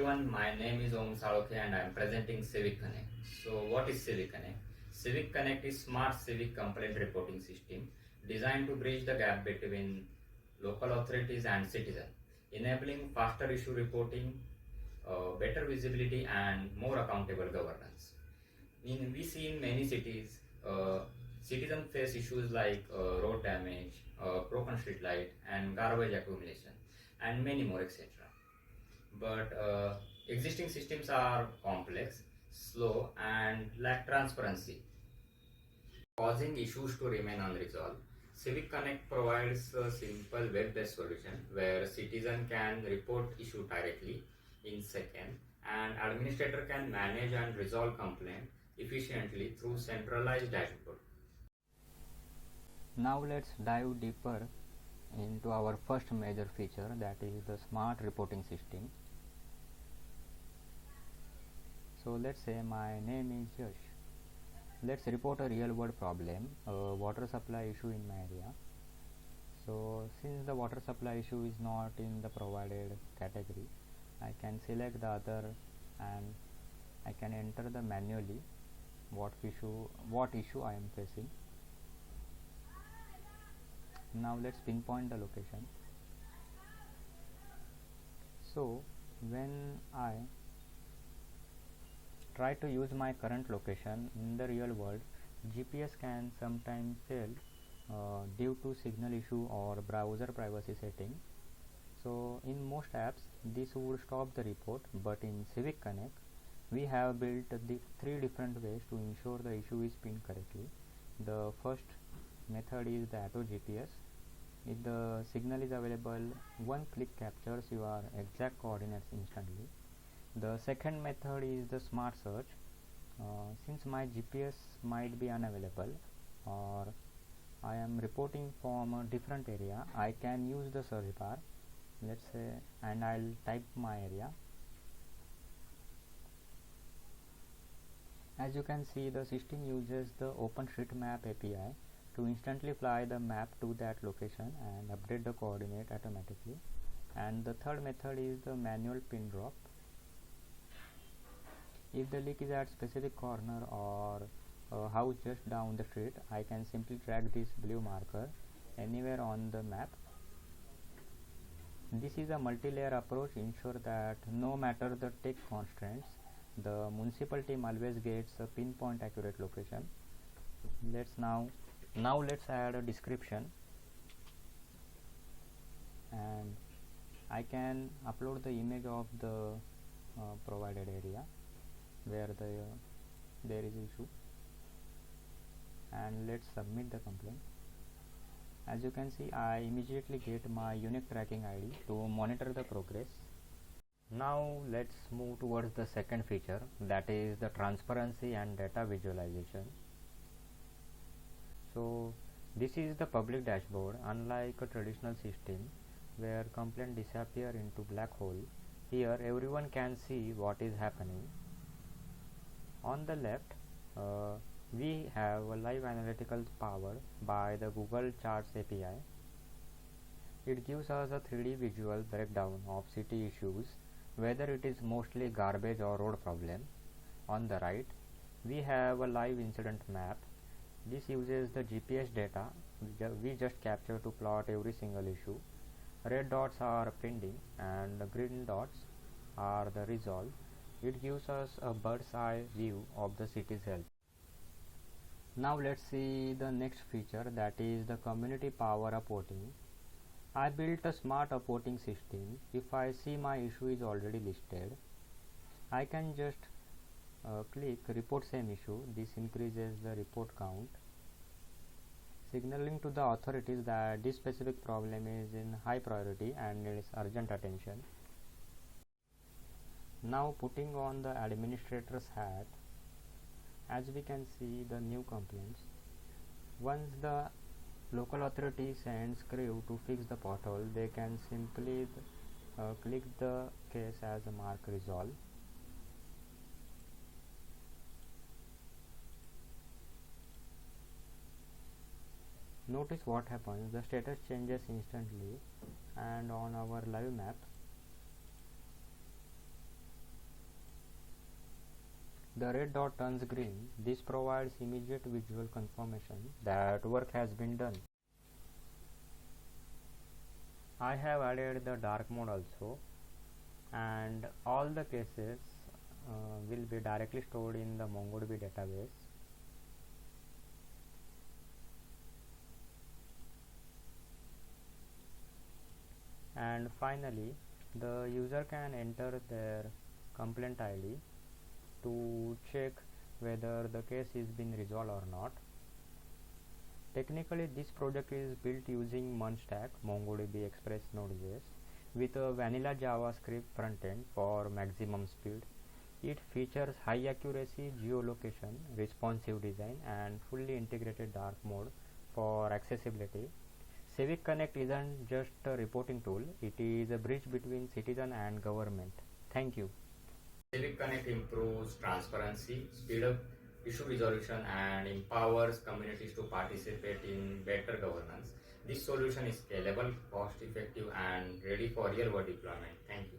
everyone, my name is Om Saloke and I am presenting CivicConnect. So what is CivicConnect? CivicConnect is smart civic complaint reporting system designed to bridge the gap between local authorities and citizens, enabling faster issue reporting, better visibility and more accountable governance. We see in many cities, citizens face issues like road damage, broken street light and garbage accumulation and many more etc. But existing systems are complex, slow, and lack transparency, causing issues to remain unresolved. CivicConnect provides a simple web-based solution where citizen can report issue directly in seconds, and administrator can manage and resolve complaint efficiently through centralized dashboard. Now let's dive deeper into our first major feature, that is the smart reporting system. So let's say my name is Yash. Let's report a real world problem, a water supply issue in my area. So since the water supply issue is not in the provided category, I can select the other and I can enter the manually what issue I am facing. Now let's pinpoint the location. So when I try to use my current location in the real world, GPS can sometimes fail due to signal issue or browser privacy setting. So in most apps this would stop the report, but in CivicConnect we have built the 3 different ways to ensure the issue is pinned correctly. The first method is the auto GPS. If the signal is available, one click captures your exact coordinates instantly. The second method is the smart search. Since my GPS might be unavailable or I am reporting from a different area, I can use the search bar, let's say, and I'll type my area. As you can see, the system uses the OpenStreetMap API to instantly fly the map to that location and update the coordinate automatically. And the third method is the manual pin drop. If the leak is at specific corner or a house just down the street, I can simply drag this blue marker anywhere on the map. This is a multi-layer approach, ensure that no matter the tech constraints, the municipal team always gets a pinpoint accurate location. Now let's add a description, and I can upload the image of the provided area where there is issue, and let's submit the complaint. As you can see, I immediately get my unique tracking ID to monitor the progress. Now let's move towards the second feature, that is the transparency and data visualization. So this is the public dashboard. Unlike a traditional system where complaints disappear into black hole, here everyone can see what is happening. On the left, we have a live analytical powered by the Google Charts API. It gives us a 3D visual breakdown of city issues, whether it is mostly garbage or road problem. On the right, we have a live incident map. This uses the GPS data we just capture to plot every single issue. Red dots are pending and the green dots are the resolved. It gives us a bird's eye view of the city's health. Now let's see the next feature, that is the community power upvoting. I built a smart upvoting system. If I see my issue is already listed, I can just click report same issue. This increases the report count, signaling to the authorities that this specific problem is in high priority and needs urgent attention. Now putting on the administrator's hat, as we can see the new complaints. Once the local authority sends crew to fix the pothole, they can simply click the case as a mark resolve. Notice what happens, the status changes instantly, and on our live map The red dot turns green. This provides immediate visual confirmation that work has been done. I have added the dark mode also, and all the cases will be directly stored in the MongoDB database. And finally, the user can enter their complaint ID to check whether the case is been resolved or not. Technically, this project is built using MERN stack, MongoDB Express Node.js, with a vanilla JavaScript frontend for maximum speed. It features high accuracy geolocation, responsive design, and fully integrated dark mode for accessibility. CivicConnect isn't just a reporting tool, it is a bridge between citizen and government. Thank you. CivicConnect improves transparency, speed up issue resolution, and empowers communities to participate in better governance. This solution is scalable, cost effective, and ready for real world deployment. Thank you.